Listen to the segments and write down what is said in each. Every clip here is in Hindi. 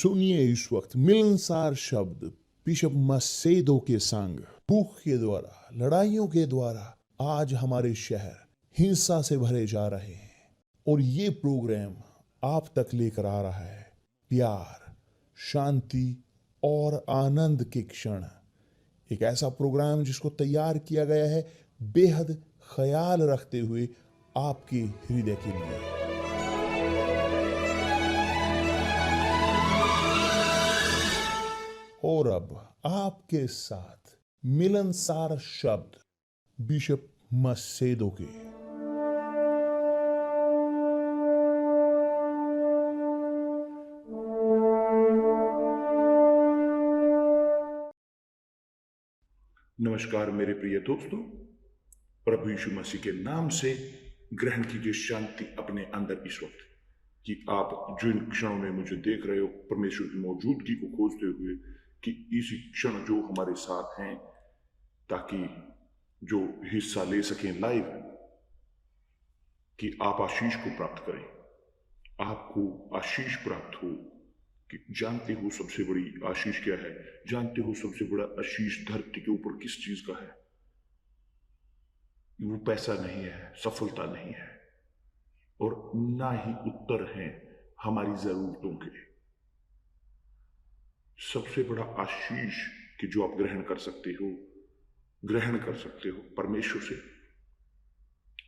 सुनिए इस वक्त मिलनसार शब्द बिशप मसेदो के संग। भूख के द्वारा, लड़ाइयों के द्वारा आज हमारे शहर हिंसा से भरे जा रहे हैं और ये प्रोग्राम आप तक लेकर आ रहा है प्यार, शांति और आनंद के क्षण। एक ऐसा प्रोग्राम जिसको तैयार किया गया है बेहद ख्याल रखते हुए आपके हृदय के लिए। और अब आपके साथ मिलनसार शब्द बिशप मसेदो के। नमस्कार मेरे प्रिय दोस्तों, प्रभु यीशु मसीह के नाम से ग्रहण कीजिए शांति अपने अंदर इस वक्त कि आप जो इन क्षणों में मुझे देख रहे हो परमेश्वर की मौजूदगी को खोजते हुए कि इसी क्षण जो हमारे साथ हैं ताकि जो हिस्सा ले सकें लाइव, कि आप आशीष को प्राप्त करें, आपको आशीष प्राप्त हो। कि जानते हो सबसे बड़ी आशीष क्या है? जानते हो सबसे बड़ा आशीष धरती के ऊपर किस चीज का है? वो पैसा नहीं है, सफलता नहीं है, और ना ही उत्तर हैं हमारी जरूरतों के। सबसे बड़ा आशीष कि जो आप ग्रहण कर सकते हो परमेश्वर से,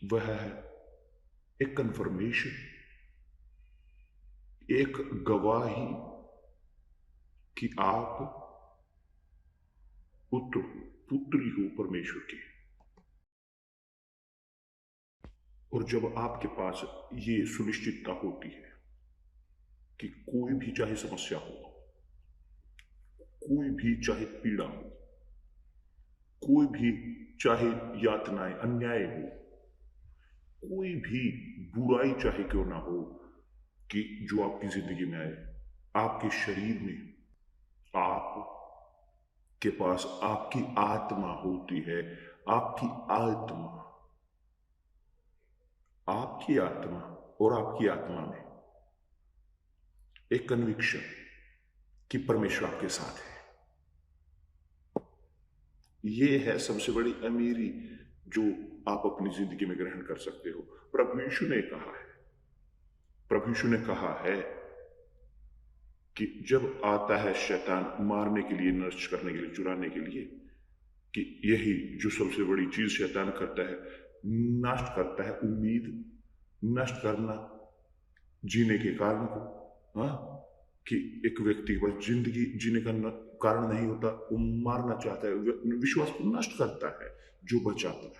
वह है एक कन्फर्मेशन, एक गवाही कि आप पुत्र पुत्री हो परमेश्वर के। और जब आपके पास ये सुनिश्चितता होती है कि कोई भी चाहे समस्या हो, कोई भी चाहे पीड़ा हो, कोई भी चाहे यातनाएं अन्याय हो, कोई भी बुराई चाहे क्यों ना हो कि जो आपकी जिंदगी में आए, आपके शरीर में आपके पास आपकी आत्मा होती है। आपकी आत्मा और आपकी आत्मा में एक कन्विक्शन कि परमेश्वर आपके साथ है। ये है सबसे बड़ी अमीरी जो आप अपनी जिंदगी में ग्रहण कर सकते हो। प्रभु यीशु ने कहा है कि जब आता है शैतान मारने के लिए, नष्ट करने के लिए, चुराने के लिए, कि यही जो सबसे बड़ी चीज शैतान करता है, नष्ट करता है उम्मीद, नष्ट करना जीने के कारण को। कि एक व्यक्ति के पास जिंदगी जीने का कारण नहीं होता, वो मारना चाहता है, विश्वास को नष्ट करता है जो बचाता है।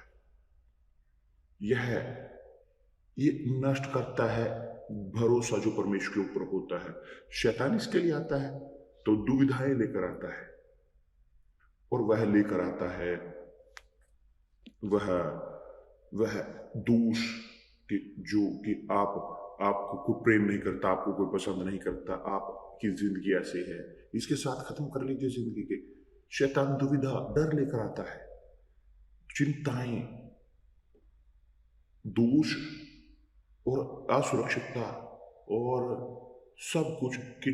ये नष्ट करता है भरोसा जो परमेश्वर के ऊपर होता है। शैतान इसके लिए आता है तो दुविधाएं लेकर आता है, और वह लेकर आता है वह दोष कि जो कि आपको कोई प्रेम नहीं करता, आपको कोई पसंद नहीं करता, आपकी जिंदगी ऐसे है, इसके साथ खत्म कर लीजिए जिंदगी के। शैतान दुविधा, डर लेकर आता है, चिंताएं, दोष और असुरक्षितता और सब कुछ कि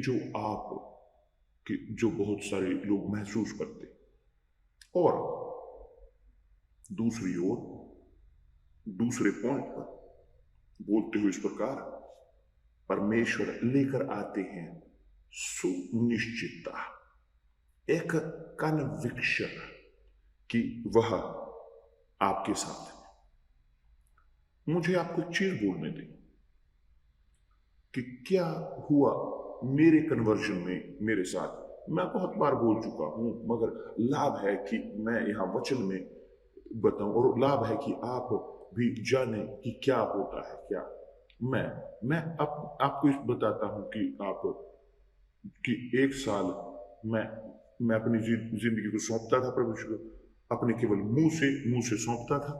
जो बहुत सारे लोग महसूस करते। और दूसरी ओर दूसरे पॉइंट पर बोलते हुए इस प्रकार परमेश्वर लेकर आते हैं सुनिश्चितता, एक कन्विक्शन कि वह आपके साथ है। मुझे आपको एक चीज बोलने दें कि क्या हुआ मेरे कन्वर्जन में मेरे साथ। मैं बहुत बार बोल चुका हूं, मगर लाभ है कि मैं यहां वचन में बताऊं, और लाभ है कि आप भी जाने कि क्या होता है। क्या मैं आपको इस बताता हूं कि एक साल मैं अपनी जिंदगी को सौंपता था प्रभु को, अपने केवल मुंह से सौंपता था।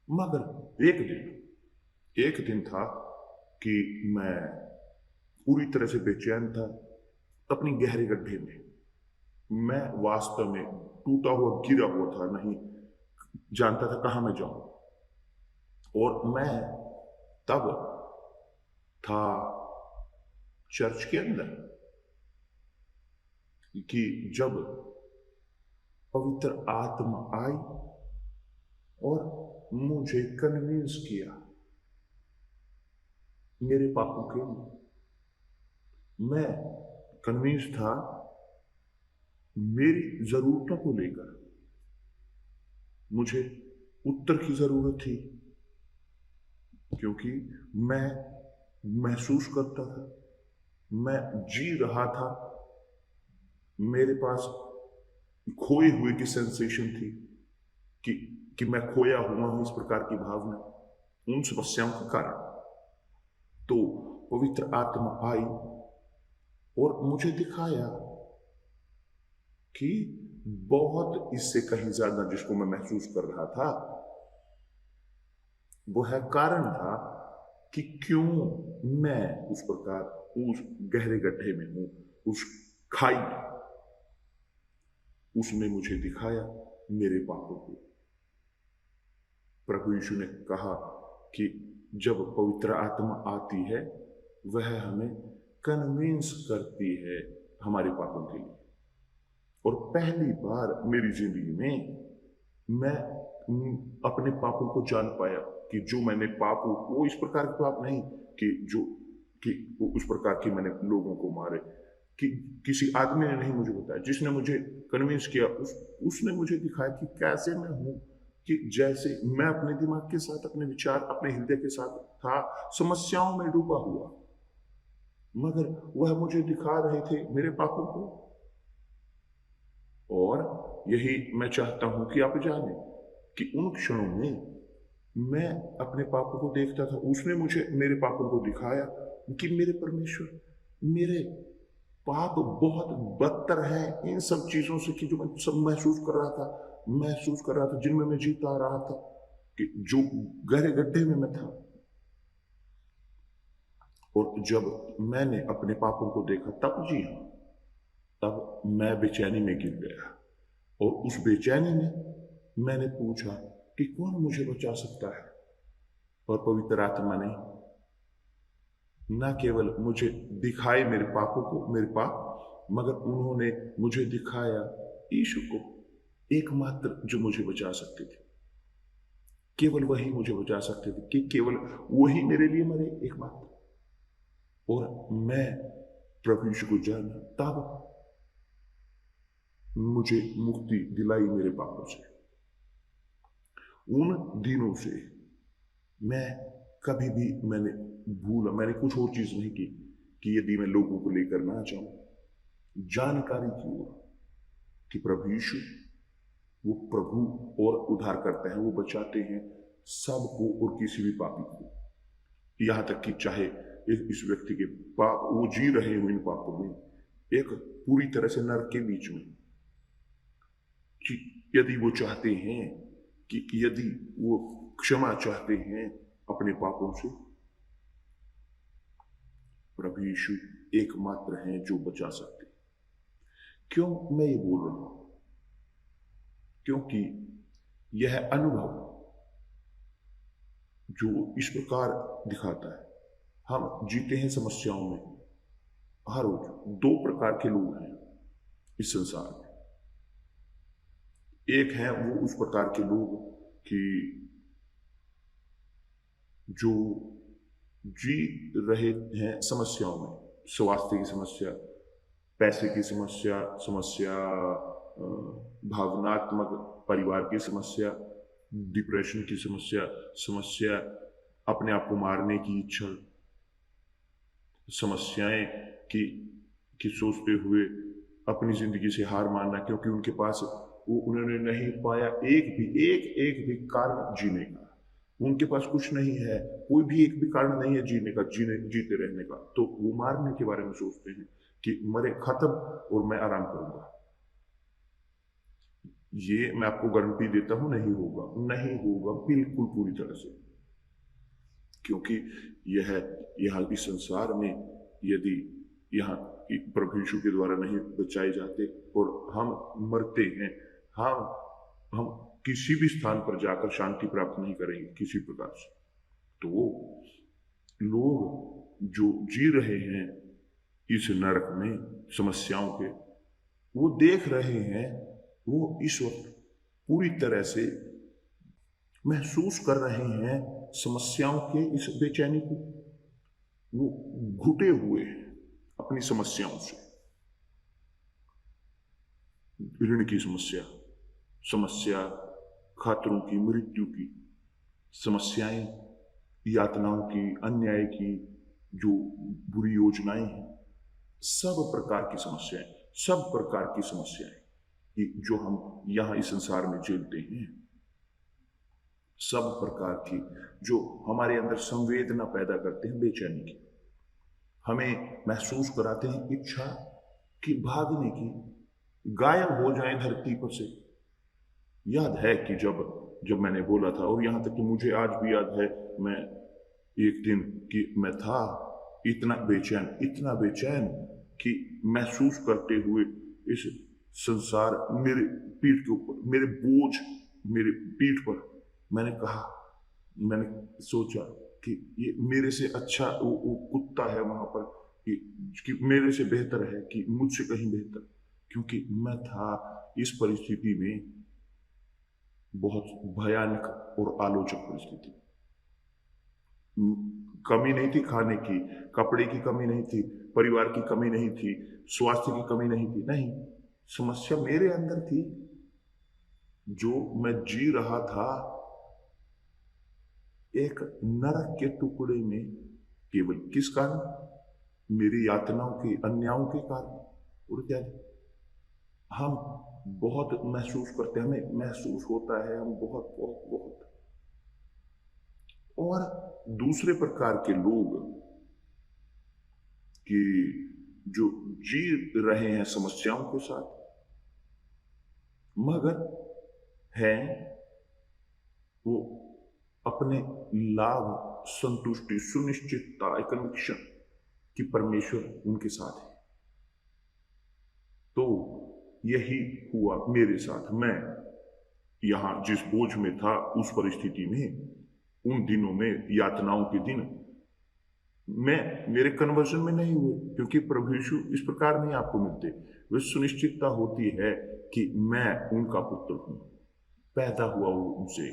मगर एक दिन था कि मैं पूरी तरह से बेचैन था अपनी गहरे गड्ढे में। मैं वास्तव में टूटा हुआ, गिरा हुआ था, नहीं जानता था कहां मैं जाऊं। और मैं तब था चर्च के अंदर, कि जब पवित्र आत्मा आई और मुझे कन्विंस किया मेरे पापों के लिए। मैं कन्विंस था मेरी जरूरतों को लेकर। मुझे उत्तर की जरूरत थी क्योंकि मैं महसूस करता था, मैं जी रहा था, मेरे पास खोए हुए की सेंसेशन थी कि मैं खोया हुआ हूं, इस प्रकार की भावना उन समस्याओं के कारण। तो पवित्र आत्मा आई और मुझे दिखाया कि बहुत इससे कहीं ज्यादा जिसको मैं महसूस कर रहा था वो है कारण था कि क्यों मैं उस प्रकार उस गहरे गड्ढे में हूं, उस खाई में। उसने मुझे दिखाया मेरे पापों को। प्रभु यीशु ने कहा कि जब पवित्र आत्मा आती है वह हमें कन्विंस करती है हमारे पापों के लिए। और पहली बार मेरी जिंदगी में मैं अपने पापों को जान पाया कि जो मैंने पाप, वो इस प्रकार के पाप नहीं कि वो उस प्रकार की मैंने लोगों को मारे, कि किसी आदमी ने नहीं मुझे बताया, जिसने मुझे कन्विंस किया उसने मुझे दिखाया कि कैसे मैं हूं, कि जैसे मैं अपने दिमाग के साथ, अपने विचार, अपने हृदय के साथ था, समस्याओं में डूबा हुआ, मगर वह मुझे दिखा रहे थे मेरे पापों को। और यही मैं चाहता हूं कि आप जानें कि उन क्षणों में मैं अपने पापों को देखता था, उसने मुझे मेरे पापों को दिखाया कि मेरे परमेश्वर, मेरे पाप बहुत बदतर हैं इन सब चीजों से कि जो मैं सब महसूस कर रहा था, जिनमें मैं जीता रहा था, कि जो गहरे गड्ढे में मैं था। और जब मैंने अपने पापों को देखा तब, जी हाँ, तब मैं बेचैनी में गिर गया। और उस बेचैनी में मैंने पूछा कि कौन मुझे बचा सकता है। और पवित्र आत्मा ने न केवल मुझे दिखाए मेरे पापों को, मेरे पाप, मगर उन्होंने मुझे दिखाया यीशु को, एकमात्र जो मुझे बचा सकते थे। केवल वही मुझे बचा सकते थे, कि केवल वही मेरे लिए मरे, एकमात्र। और मैं प्रभु यीशु को जाना, तब मुझे मुक्ति दिलाई मेरे पापों से। उन दिनों से मैं कभी भी मैंने कुछ और चीज नहीं की कि यदि मैं लोगों को लेकर ना जाऊं जानकारी की ओर, कि प्रभु यीशु वो प्रभु और उद्धार करते हैं, वो बचाते हैं सबको और किसी भी पापी को। यहां तक कि चाहे इस व्यक्ति के पाप, वो जी रहे हो इन पापों में, एक पूरी तरह से नरक के बीच में, कि यदि वो चाहते हैं, कि यदि वो क्षमा चाहते हैं अपने पापों से, प्रभु यीशु एकमात्र हैं जो बचा सकते। क्यों मैं ये बोल रहा हूं? क्योंकि यह अनुभव जो इस प्रकार दिखाता है, हम जीते हैं समस्याओं में। हर रोज दो प्रकार के लोग हैं इस संसार में। एक है वो उस प्रकार के लोग कि जो जी रहे हैं समस्याओं में, स्वास्थ्य की समस्या, पैसे की समस्या, भावनात्मक परिवार की समस्या, डिप्रेशन की समस्या अपने आप को मारने की इच्छा, समस्याएं कि सोचते हुए अपनी जिंदगी से हार मानना, क्योंकि उनके पास उन्होंने नहीं पाया एक भी कारण जीने का। उनके पास कुछ नहीं है, कोई भी एक भी कारण नहीं है जीने का, जीते रहने का। तो वो मारने के बारे में सोचते हैं कि मरे, खत्म, और मैं आराम करूंगा। ये मैं आपको गारंटी देता हूं, नहीं होगा बिल्कुल पूरी तरह से। क्योंकि यहाँ इस संसार में यदि यहाँ प्रभु यीशु के द्वारा नहीं बचाए जाते और हम मरते हैं, हम किसी भी स्थान पर जाकर शांति प्राप्त नहीं करेंगे किसी प्रकार से। तो लोग जो जी रहे हैं इस नरक में समस्याओं के, वो देख रहे हैं, वो इस वक्त पूरी तरह से महसूस कर रहे हैं समस्याओं के इस बेचैनी को। वो घुटे हुए हैं अपनी समस्याओं से। ऋण की समस्या खतरों की, मृत्यु की समस्याएं, यातनाओं की, अन्याय की जो बुरी योजनाएं हैं, सब प्रकार की समस्याएं कि जो हम यहां इस संसार में झेलते हैं, सब प्रकार की जो हमारे अंदर संवेदना पैदा करते हैं बेचैनी की, हमें महसूस कराते हैं इच्छा कि भागने की, गायब हो जाए धरती पर से। याद है कि जब मैंने बोला था, और यहां तक कि मुझे आज भी याद है, मैं एक दिन कि मैं था इतना बेचैन कि महसूस करते हुए इस संसार मेरे पीठ के ऊपर, मेरे बोझ मेरे पीठ पर, मैंने सोचा कि ये मेरे से अच्छा वो कुत्ता है वहां पर, कि मेरे से बेहतर है, कि मुझसे कहीं बेहतर, क्योंकि मैं था इस परिस्थिति में, बहुत भयानक और आलोचक परिस्थिति। कमी नहीं थी खाने की, कपड़े की कमी नहीं थी, परिवार की कमी नहीं थी, स्वास्थ्य की कमी नहीं थी, नहीं, समस्या मेरे अंदर थी। जो मैं जी रहा था एक नरक के टुकड़े में, केवल किस कारण? मेरी यातनाओं के, अन्यायों के कारण। और क्या हम बहुत महसूस करते हैं, हमें महसूस होता है, हम बहुत बहुत बहुत। और दूसरे प्रकार के लोग कि जो जी रहे हैं समस्याओं के साथ, मगर हैं वो अपने लाभ, संतुष्टि, सुनिश्चितता, कन्विक्शन कि परमेश्वर उनके साथ है। तो यही हुआ मेरे साथ। मैं यहां जिस बोझ में था, उस परिस्थिति में, उन दिनों में, यातनाओं के दिन, मेरे कन्वर्जन में नहीं हुए, क्योंकि प्रभु यीशु इस प्रकार नहीं आपको मिलते। वे सुनिश्चितता होती है कि मैं उनका पुत्र हूं, पैदा हुआ हूं उनसे।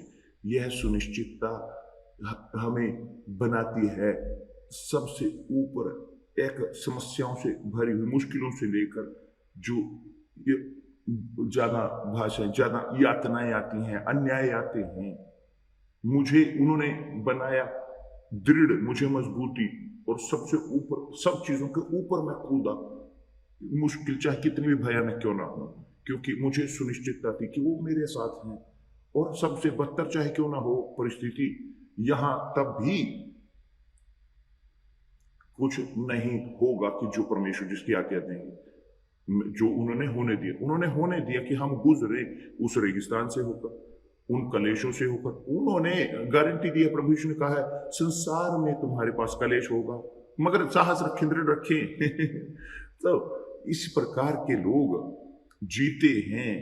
यह सुनिश्चितता हमें बनाती है सबसे ऊपर, एक समस्याओं से भरी हुई, मुश्किलों से लेकर जो ज्यादा भाषाएं, ज्यादा यातनाएं आती हैं, अन्याय आते हैं, मुझे उन्होंने बनाया दृढ़, मुझे मजबूती, और सबसे ऊपर, सब चीजों के ऊपर मैं कूदा, मुश्किल चाहे कितनी भी भयानक क्यों ना हो, क्योंकि मुझे सुनिश्चितता थी कि वो मेरे साथ हैं। और सबसे बदतर चाहे क्यों ना हो परिस्थिति यहां, तब भी कुछ नहीं होगा कि जो परमेश्वर जिसकी आज्ञा देंगे, जो उन्होंने होने दिया कि हम गुजरे उस रेगिस्तान से होकर, उन कलेशों से होकर। उन्होंने गारंटी दी है, प्रभु यीशु ने कहा है, संसार में तुम्हारे पास कलेश होगा, मगर साहस रखें, दृढ़ रखें। तो इस प्रकार के लोग जीते हैं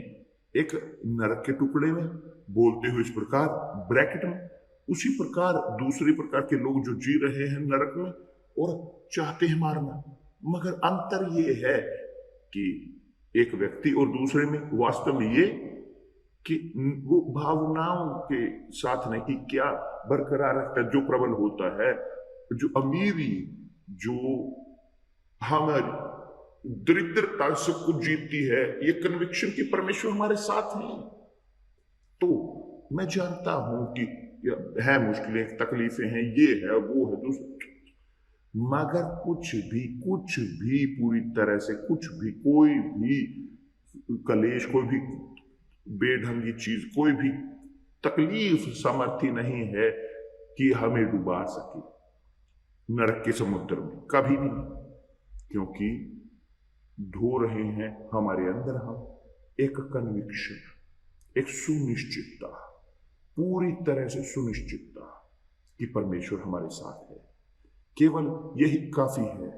एक नरक के टुकड़े में, बोलते हुए इस प्रकार ब्रैकेट में। उसी प्रकार दूसरे प्रकार के लोग जो जी रहे हैं नरक में और चाहते हैं मारना, मगर अंतर ये है कि एक व्यक्ति और दूसरे में वास्तव में ये कि वो भावनाओं के साथ नहीं, कि क्या बरकरार रखता है, जो प्रबल होता है, जो अमीरी, जो हमारी दरिद्रता सबको जीतती है, ये कन्विक्शन कि परमेश्वर हमारे साथ है। तो मैं जानता हूं कि है मुश्किलें, तकलीफें हैं, ये है, वो है, दूसरा, मगर कुछ भी पूरी तरह से, कुछ भी, कोई भी कलेश, कोई भी बेढंगी चीज, कोई भी तकलीफ सामर्थ्य नहीं है कि हमें डुबा सके नरक के समुद्र में, कभी भी नहीं। क्योंकि ढो रहे हैं हमारे अंदर हम एक कन्विक्शन, एक सुनिश्चितता, पूरी तरह से सुनिश्चितता कि परमेश्वर हमारे साथ है। केवल यही काफी है,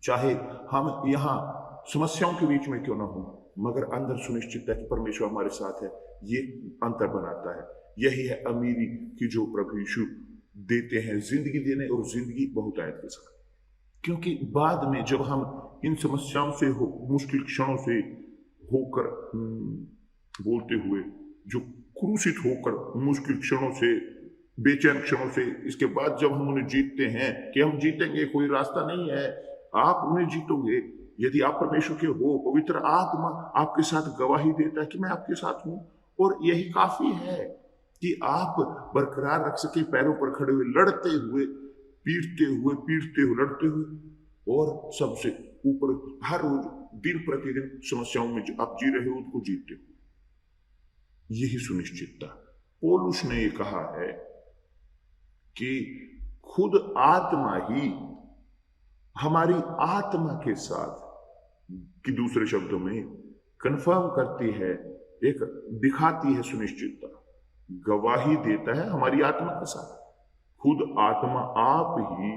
चाहे हम यहां समस्याओं के बीच में क्यों ना हो, मगर अंदर सुनिश्चित है कि परमेश्वर हमारे साथ है। ये अंतर बनाता है। यही है अमीरी की जो प्रभु यीशु देते हैं, जिंदगी देने, और जिंदगी बहुतायत के साथ। क्योंकि बाद में जब हम इन समस्याओं से मुश्किल क्षणों से होकर बोलते हुए जो क्रूसित होकर मुश्किल क्षणों से बेचैन क्षणों से इसके बाद जब हम उन्हें जीतते हैं कि हम जीतेंगे, कोई रास्ता नहीं है, आप उन्हें जीतोगे यदि आप परमेश्वर के हो। पवित्र आत्मा आपके साथ गवाही देता है कि मैं आपके साथ हूं, और यही काफी है कि आप बरकरार रख सके, पैरों पर खड़े हुए, लड़ते हुए, पीटते हुए, लड़ते हुए, और सबसे ऊपर हर रोज दिन प्रतिदिन समस्याओं में जो आप जी रहे हो उनको जीतते हो। यही सुनिश्चितता पौलुस ने ये कहा है कि खुद आत्मा ही हमारी आत्मा के साथ, कि दूसरे शब्दों में कंफर्म करती है, एक दिखाती है सुनिश्चितता, गवाही देता है हमारी आत्मा के साथ। खुद आत्मा आप ही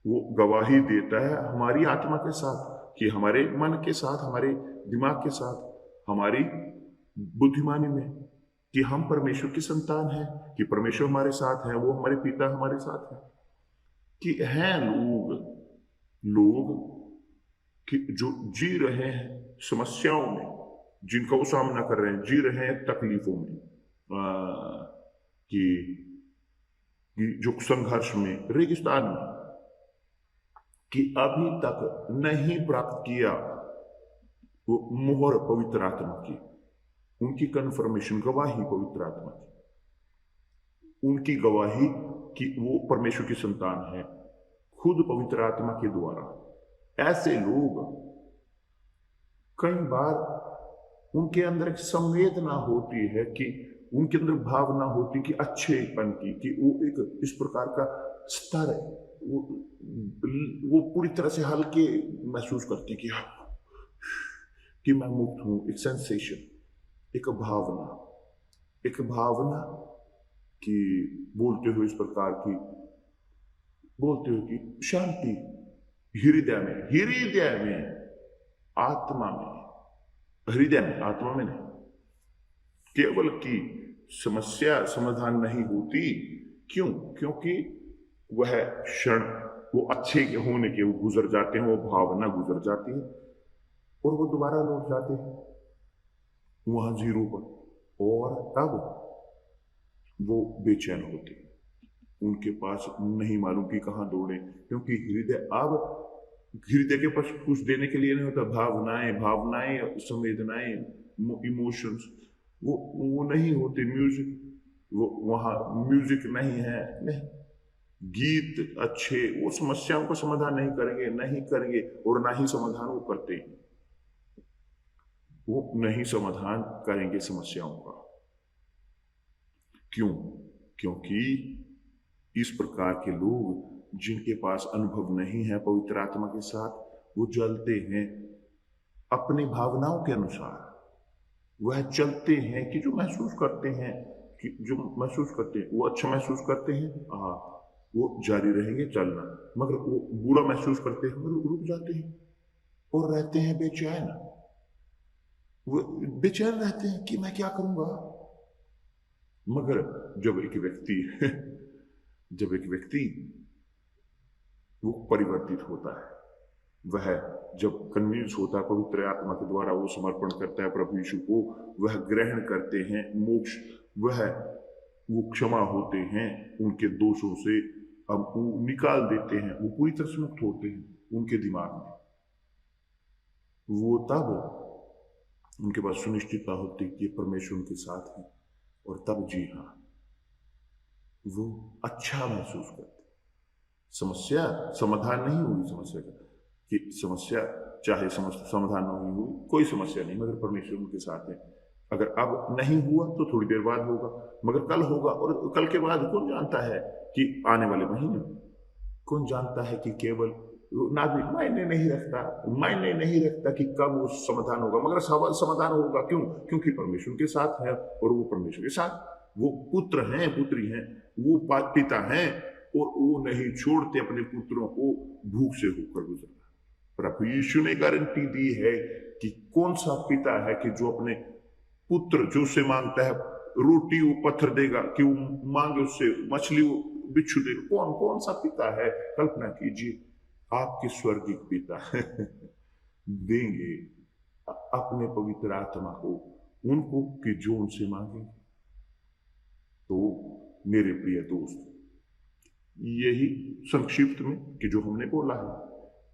वो गवाही देता है हमारी आत्मा के साथ, कि हमारे मन के साथ, हमारे दिमाग के साथ, हमारी बुद्धिमानी में, कि हम परमेश्वर की संतान हैं, कि परमेश्वर हमारे साथ है, वो हमारे पिता हमारे साथ है, कि हैं लोग कि जो जी रहे हैं समस्याओं में, जिनका वो सामना कर रहे हैं, जी रहे हैं तकलीफों में, कि जो संघर्ष में, रेगिस्तान में, कि अभी तक नहीं प्राप्त किया वो मोहर पवित्र आत्मा की, उनकी कन्फर्मेशन, गवाही पवित्र आत्मा की, उनकी गवाही कि वो परमेश्वर की संतान है खुद पवित्र आत्मा के द्वारा। ऐसे लोग कई बार उनके अंदर एक संवेदना होती है, कि उनके अंदर भावना होती कि अच्छेपन की, कि वो एक इस प्रकार का स्तर है, वो पूरी तरह से हल्के महसूस करते कि मैं मुक्त हूं। एक सेंसेशन, एक भावना कि बोलते हुए इस प्रकार की, बोलते हुए कि शांति हृदय में, आत्मा में, हृदय में, आत्मा में नहीं। केवल की समस्या समाधान नहीं होती। क्यों? क्योंकि वह क्षण, वो अच्छे होने के वो गुजर जाते हैं, वो भावना गुजर जाती है, और वो दोबारा लौट जाते हैं वहां जीरो पर, और तब वो बेचैन होते हैं, उनके पास नहीं मालूम कि कहां दौड़े, क्योंकि हृदय के पास कुछ देने के लिए नहीं होता। भावनाएं, संवेदनाएं, इमोशंस वो नहीं होते। म्यूजिक, वो वहां म्यूजिक नहीं है, नहीं, गीत अच्छे वो समस्याओं का समाधान नहीं करेंगे, और ना ही समाधान वो करते हैं, वो नहीं समाधान करेंगे समस्याओं का। क्यों? क्योंकि इस प्रकार के लोग जिनके पास अनुभव नहीं है पवित्र आत्मा के साथ, वो चलते हैं अपनी भावनाओं के अनुसार। वह चलते हैं कि जो महसूस करते हैं, वो अच्छा महसूस करते हैं, वो जारी रहेंगे चलना। मगर वो बुरा महसूस करते हैं, मगर रुक जाते हैं और रहते हैं बेचैन। वो बेचैन रहते हैं कि मैं क्या करूंगा। मगर जब एक व्यक्ति वो परिवर्तित होता है, वह जब कन्विंस होता है पवित्र आत्मा के द्वारा, वो समर्पण करता है प्रभु यीशु को, वह ग्रहण करते हैं मोक्ष, वो क्षमा होते हैं, उनके दोषों से अब वो निकाल देते हैं, वो पूरी तरह से मुक्त होते हैं उनके दिमाग में। वो तब उनके पास सुनिश्चितता होती कि परमेश्वर उनके साथ है, और तब जी हाँ, वो अच्छा महसूस करते। समस्या समाधान नहीं हुई, समस्या चाहे समाधान नहीं हुई, कोई समस्या नहीं, मगर परमेश्वर उनके साथ है। अगर अब नहीं हुआ तो थोड़ी देर बाद होगा, मगर कल होगा, और कल के बाद कौन जानता है कि आने वाले महीने, कौन जानता है कि केवल ना भी मायने नहीं रखता कि कब वो समाधान होगा, मगर समाधान होगा। क्यों? क्योंकि परमेश्वर के साथ है, और वो परमेश्वर के साथ, वो पुत्र हैं, पुत्री हैं, वो पिता हैं, और वो नहीं छोड़ते अपने पुत्रों को भूख से होकर गुजरना। प्रभु यीशु ने गारंटी दी है कि कौन सा पिता है कि जो अपने पुत्र जो से मांगता है रोटी वो पत्थर देगा, कि वो मांगे उससे मछली वो बिच्छू देगा। कौन सा पिता है? कल्पना कीजिए, आपके स्वर्गीय पिता देंगे अपने पवित्र आत्मा को उनको कि जो उनसे मांगे। तो मेरे प्रिय दोस्त, यही संक्षिप्त में कि जो हमने बोला है,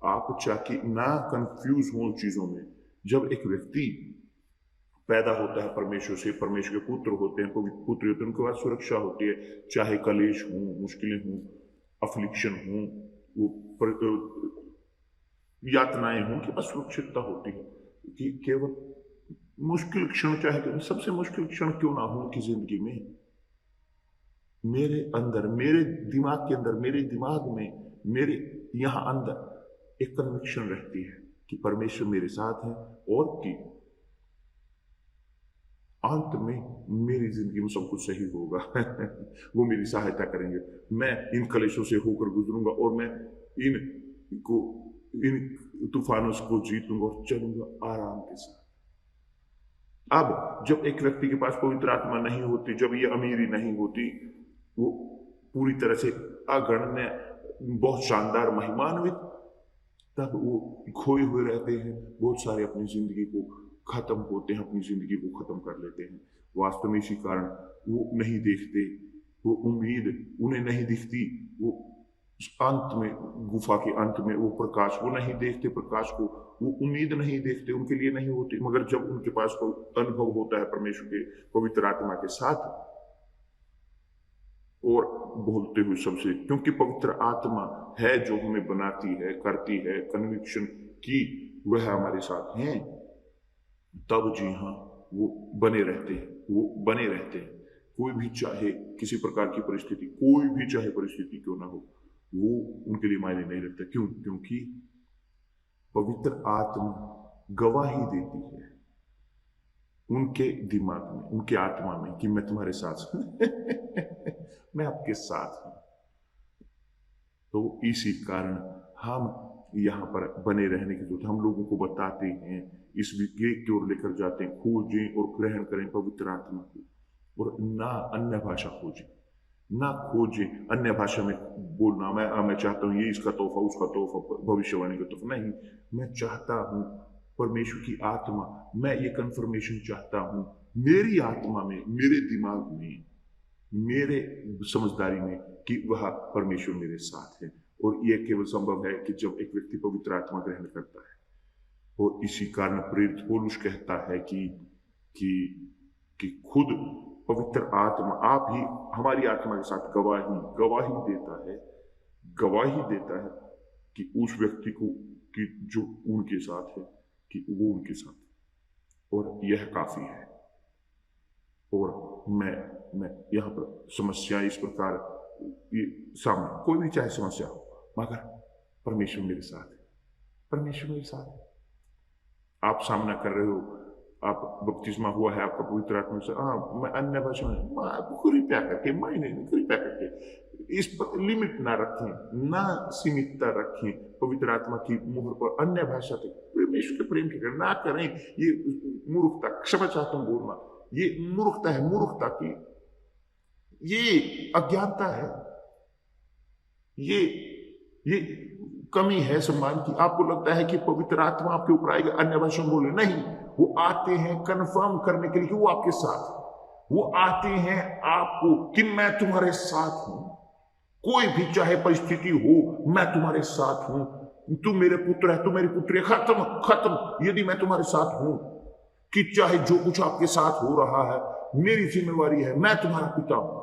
आप चाहे ना कंफ्यूज हो चीजों में। जब एक व्यक्ति पैदा होता है परमेश्वर से, परमेश्वर के पुत्र होते हैं, पवित्र पुत्र होते हैं, उनके बाद सुरक्षा होती है। चाहे कलेश हो, मुश्किलें हो, अफ्लिक्शन हो, वो यातनाएं हों, कि बस सुरक्षितता होती है कि केवल मुश्किल क्षण, चाहे सबसे मुश्किल क्षण क्यों ना हो उनकी जिंदगी में, मेरे अंदर, मेरे दिमाग के अंदर, मेरे दिमाग में, मेरे यहां अंदर एक कन्विक्शन रहती है कि परमेश्वर मेरे साथ है और कि अंत में मेरी जिंदगी में सब कुछ सही होगा। वो मेरी सहायता करेंगे, मैं इन कलेशों से होकर गुजरूंगा और मैं इन तूफानों को जीतूंगा और चलूंगा आराम के साथ। अब जब एक व्यक्ति के पास पवित्र आत्मा नहीं होती, जब ये अमीरी नहीं होती, वो पूरी तरह से अगण्य, बहुत शानदार, महिमान्वित, तब वो खोए हुए रहते हैं। बहुत सारे अपनी जिंदगी को खत्म होते हैं, अपनी जिंदगी को खत्म कर लेते हैं। वास्तव में इसी कारण वो नहीं देखते, वो उम्मीद उन्हें नहीं दिखती, वो अंत में, गुफा के अंत में वो प्रकाश, वो नहीं देखते प्रकाश को, वो उम्मीद नहीं देखते, उनके लिए नहीं होती। मगर जब उनके पास कोई अनुभव होता है परमेश्वर के पवित्र आत्मा के साथ, और बोलते हुए सबसे, क्योंकि पवित्र आत्मा है जो हमें बनाती है, करती है कन्विक्शन की वह हमारे साथ हैं, तब जी हाँ वो बने रहते हैं, वो बने रहते हैं। कोई भी चाहे किसी प्रकार की परिस्थिति, कोई भी चाहे परिस्थिति क्यों ना हो, वो उनके लिए मायने नहीं रखता। क्यों? क्योंकि पवित्र आत्मा गवाही देती है उनके दिमाग में, उनके आत्मा में, कि मैं तुम्हारे साथ हूं। मैं आपके साथ हूं। तो इसी कारण हम यहां पर बने रहने की जरूरत, हम लोगों को बताते हैं, इस विवेक की ओर लेकर जाते हैं, खोजें और ग्रहण करें पवित्र आत्मा को, और ना अन्य भाषा खोजें, ना खोजें अन्य भाषा में बोलना। मैं चाहता हूं ये इसका तोहफा, उसका तोहफा, भविष्यवाणी का तोहफा नहीं। मैं चाहता हूं परमेश्वर की आत्मा, मैं ये कंफर्मेशन चाहता हूं मेरी आत्मा में, मेरे दिमाग में, मेरे समझदारी में, कि वह परमेश्वर मेरे साथ है। और यह केवल संभव है कि जब एक व्यक्ति पवित्र आत्मा ग्रहण करता है। और इसी कारण प्रेरित पौलुस कहता है कि खुद पवित्र आत्मा, आप ही हमारी आत्मा के साथ गवाही देता है कि उस व्यक्ति को, कि जो उनके साथ है, कि वो उनके साथ, और यह काफी है। और मैं यहाँ पर समस्या इस प्रकार, ये सामने कोई भी चाहे समस्या हो, मगर परमेश्वर मेरे साथ है, परमेश्वर मेरे साथ है। आप सामना कर रहे हो, आप बपतिस्मा हुआ है आपका पवित्र आत्मा से, मैं अन्य भाषा में कृपया करके, मायने कृपया करके इस पर लिमिट ना रखें, ना सीमितता रखें पवित्र आत्मा की मुहर पर अन्य भाषा तक परमेश्वर के प्रेम की ना करें। ये मूर्खता, क्षमा चाहता हूं बोलना, ये मूर्खता है, मूर्खता की, ये अज्ञानता है, ये कमी है सम्मान की। आपको लगता है कि पवित्र आत्मा आपके ऊपर आएगा, अन्य भाषा में बोले, नहीं। वो आते हैं कंफर्म करने के लिए कि वो आपके साथ है। वो आते हैं आपको कि मैं तुम्हारे साथ हूं, कोई भी चाहे परिस्थिति हो, मैं तुम्हारे साथ हूं। तू मेरे पुत्र है, तू मेरी पुत्री है, खत्म। यदि मैं तुम्हारे साथ हूं, कि चाहे जो कुछ आपके साथ हो रहा है, मेरी जिम्मेवारी है, मैं तुम्हारा पिता हूं,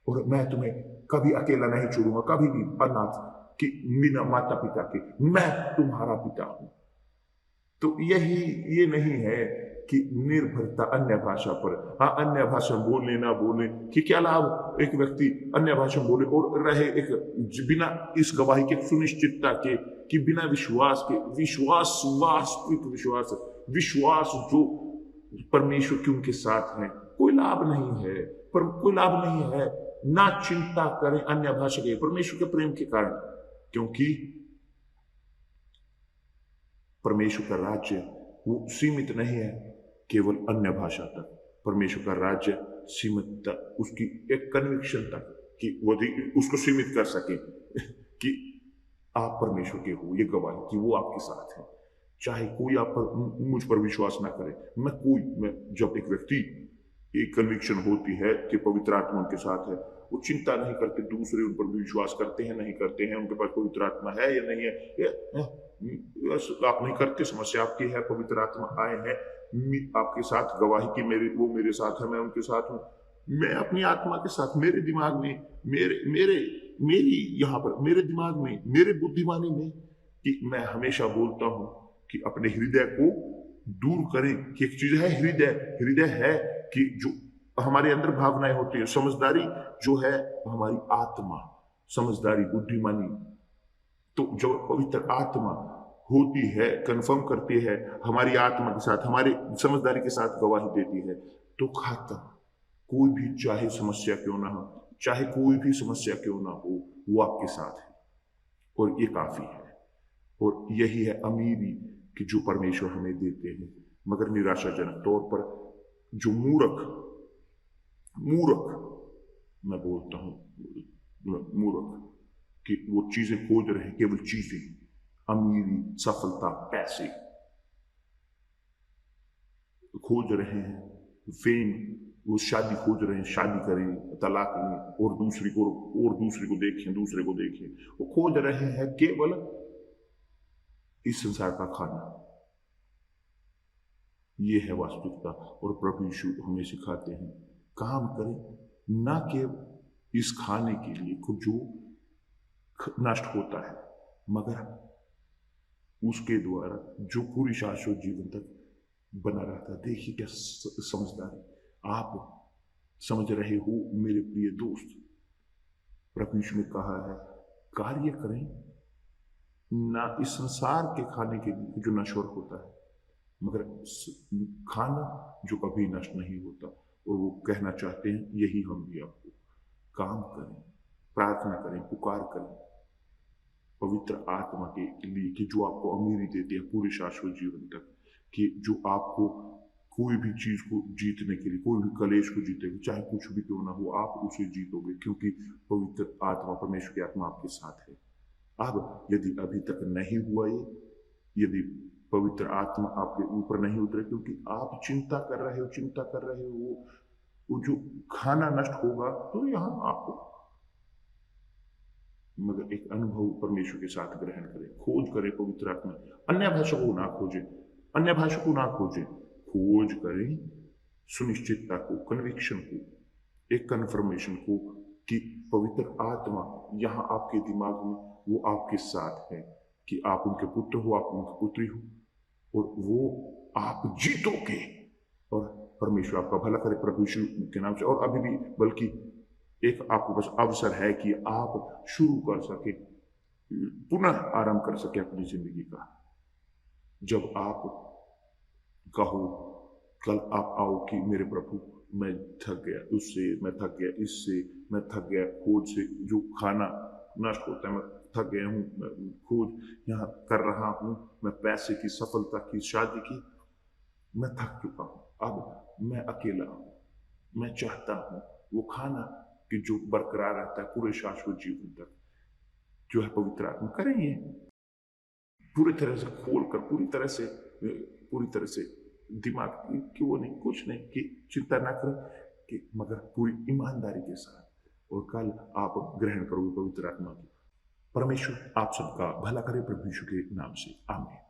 और मैं तुम्हें कभी अकेला नहीं छोड़ूंगा, कभी भी अनाथ, कि बिना माता पिता के मैं तुम्हारा पिता हूं। तो ये नहीं है कि निर्भरता अन्य भाषा पर। हाँ, अन्य भाषा बोलने ना बोलने कि क्या लाभ, एक व्यक्ति अन्य भाषा बोले और रहे एक बिना इस गवाही के, सुनिश्चितता के, कि बिना विश्वास के, विश्वास जो परमेश्वर के उनके साथ है, कोई लाभ नहीं है। पर कोई लाभ नहीं है। ना चिंता करें अन्य भाषा के, परमेश्वर के प्रेम के कारण, क्योंकि परमेश्वर का राज्य वो सीमित नहीं है केवल अन्य भाषा तक। परमेश्वर का राज्य सीमित तक, उसकी एक कन्विक्शन तक, कि वो उसको सीमित कर सके, कि आप परमेश्वर के हो, ये गवाही कि वो आपके साथ है। चाहे कोई आप पर मुझ पर विश्वास ना करे, मैं जब एक व्यक्ति एक कन्विक्शन होती है कि पवित्र आत्मा उनके साथ है, वो चिंता नहीं करते दूसरे उन पर विश्वास करते हैं नहीं करते हैं, उनके पास पवित्र आत्मा है या नहीं है, आप नहीं करते, समस्या आपकी है। पवित्र आत्मा आए हैं आपके साथ, गवाही की वो मेरे साथ है, मैं उनके साथ हूँ। मैं अपनी आत्मा के साथ, मेरे दिमाग में, मेरी यहाँ पर, मेरे दिमाग में, मेरे बुद्धिमानी में, कि मैं हमेशा बोलता हूं कि अपने हृदय को दूर करें। कि एक चीज है हृदय है कि जो हमारे अंदर भावनाएं होती है, समझदारी जो है हमारी आत्मा, समझदारी बुद्धिमानी, तो जो पवित्र आत्मा होती है, कंफर्म करती है हमारी आत्मा के साथ, हमारी समझदारी के साथ गवाही देती है, तो खत्म। कोई भी चाहे समस्या क्यों ना हो, चाहे कोई भी समस्या क्यों ना हो, वो आपके साथ है और ये काफी है। और यही है अमीरी कि जो परमेश्वर हमें देते हैं। मगर निराशाजनक तौर पर जो मूर्ख मैं बोलता हूं मूर्ख, कि वो चीजें खोज रहे हैं, केवल चीजें, अमीरी, सफलता, पैसे खोज रहे हैं, फेम, वो शादी खोज रहे हैं, शादी करें, तलाक लें और दूसरे को देखें, वो खोज रहे हैं केवल इस संसार का खाना। ये है वास्तविकता। और प्रभु यीशु हमें सिखाते हैं काम करें ना केवल इस खाने के लिए जो नष्ट होता है, मगर उसके द्वारा जो पूरी शाश्वत जीवन तक बना रहता है। देखिए क्या समझदारी, आप समझ रहे हो मेरे प्रिय दोस्त, प्रभु यीशु ने कहा है कार्य करें ना इस संसार के खाने के लिए जो नश्वर होता है, मगर खाना जो कभी नष्ट नहीं होता। और वो कहना चाहते हैं यही हम भी आपको, काम करें, प्रार्थना करें, पुकार करें पवित्र आत्मा के लिए कि जो आपको अमीरी देती है पूरे शाश्वत जीवन तक, कि जो आपको कोई भी चीज को जीतने के लिए, कोई भी कलेश को जीतेगा, चाहे कुछ भी क्यों ना हो, आप उसे जीतोगे, क्योंकि पवित्र आत्मा, परमेश्वर की आत्मा आपके साथ है। अब यदि अभी तक नहीं हुआ ये, यदि पवित्र आत्मा आपके ऊपर नहीं उतरे, क्योंकि आप चिंता कर रहे हो वो जो खाना नष्ट होगा, तो यहाँ आपको, मगर एक अनुभव परमेश्वर के साथ ग्रहण करें, खोज करें पवित्र आत्मा। अन्य भाषा को ना खोजें, खोज करें सुनिश्चितता को, कन्विक्शन को, एक कन्फर्मेशन को कि पवित्र आत्मा यहाँ आपके दिमाग में, वो आपके साथ है, कि आप उनके पुत्र हो, आप उनकी पुत्री हो, और वो आप जीतोगे और परमेश्वर आपका भला करे प्रभु यीशु के नाम से। और अभी भी बल्कि एक आपको बस अवसर है कि आप शुरू कर सके, पुनः आरंभ कर सके अपनी जिंदगी का। जब आप कहो, कल आप आओ कि मेरे प्रभु मैं थक गया उससे, मैं थक गया इससे, मैं थक गया खोज से, जो खाना नष्ट होता है, मैं थक गया हूँ, मैं खोज यहाँ कर रहा हूँ, मैं पैसे की, सफलता की, शादी की, मैं थक चुका हूँ, अब मैं अकेला हूँ, मैं चाहता हूँ वो खाना कि जो बरकरार रहता है पूरे शाश्वत जीवन तक, जो है पवित्र आत्मा। करेंगे पूरी तरह से खोल कर, पूरी तरह से दिमाग कि वो नहीं, कुछ नहीं, कि चिंता ना करें, कि मगर पूरी ईमानदारी के साथ, और कल आप ग्रहण करोगे पवित्र आत्मा की। परमेश्वर आप सबका भला करे प्रभु यीशु के नाम से, आमीन।